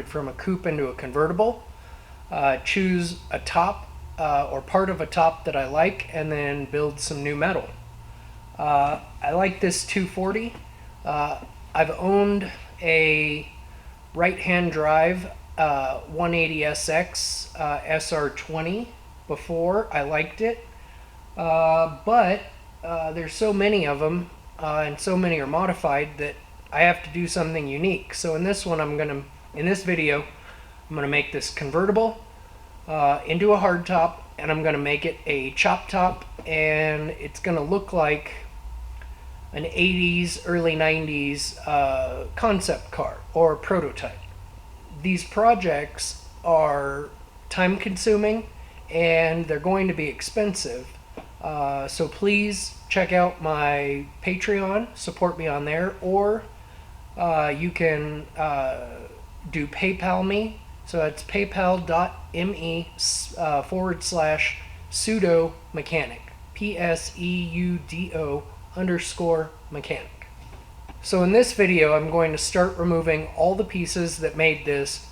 from a coupe into a convertible, choose a top or part of a top that I like, and then build some new metal. I like this 240. I've owned a right-hand drive 180SX SR20 before. I liked it, but there's so many of them, and so many are modified that I have to do something unique. So in this one, in this video, I'm gonna make this convertible into a hardtop, and I'm gonna make it a chop top, and it's gonna look like an 80s, early 90s concept car or prototype. These projects are time consuming and they're going to be expensive. So please check out my Patreon, support me on there, or you can do PayPal me. So that's paypal.me/pseudo mechanic. PSEUDO_mechanic. So in this video, I'm going to start removing all the pieces that made this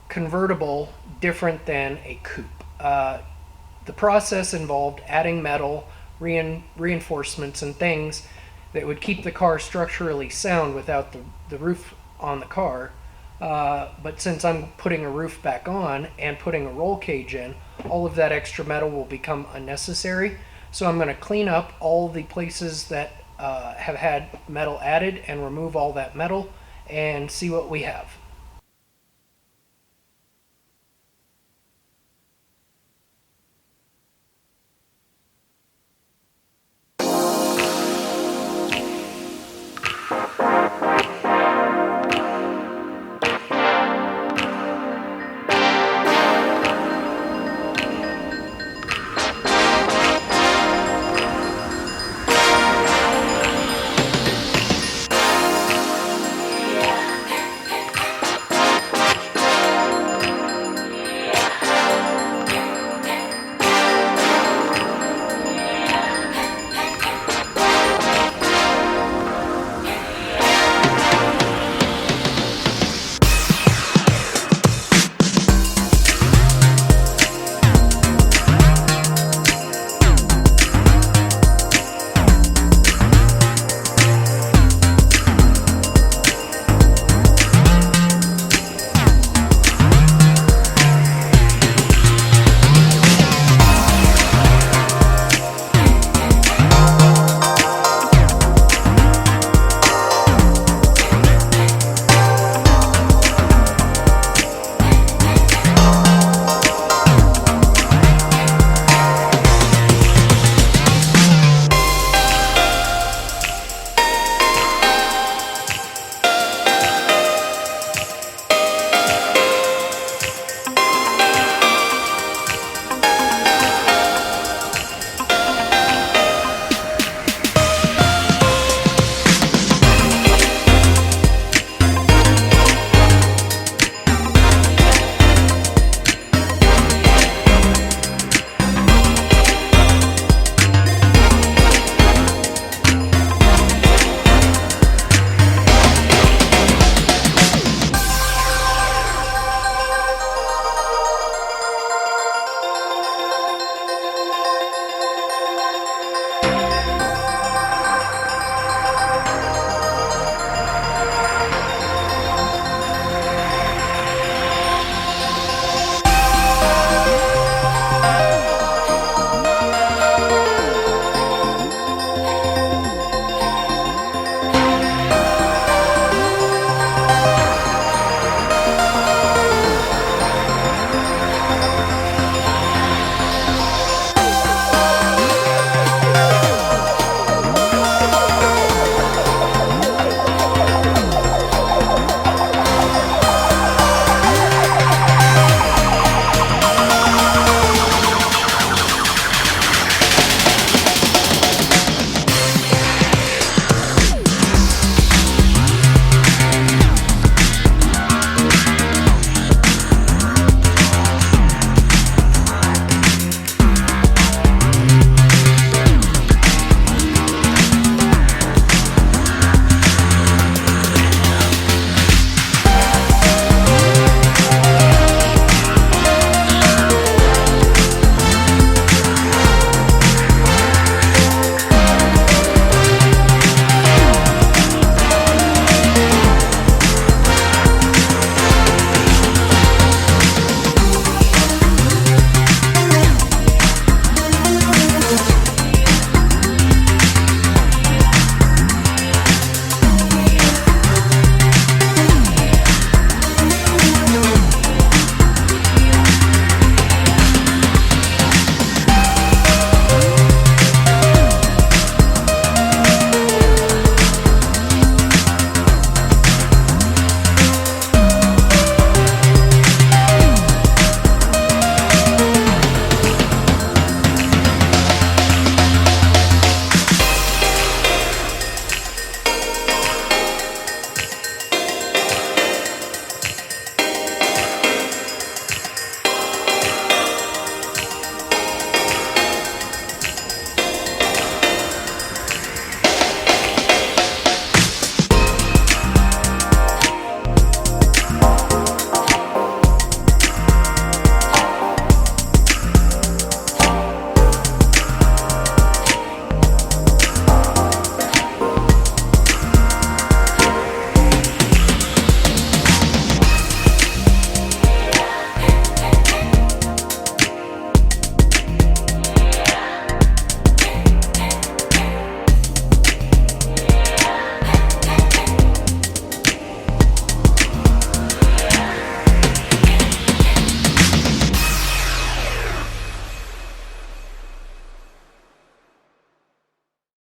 convertible different than a coupe. The process involved adding metal, reinforcements, and things that would keep the car structurally sound without the roof on the car. But since I'm putting a roof back on and putting a roll cage in, all of that extra metal will become unnecessary. So I'm going to clean up all the places that have had metal added and remove all that metal and see what we have.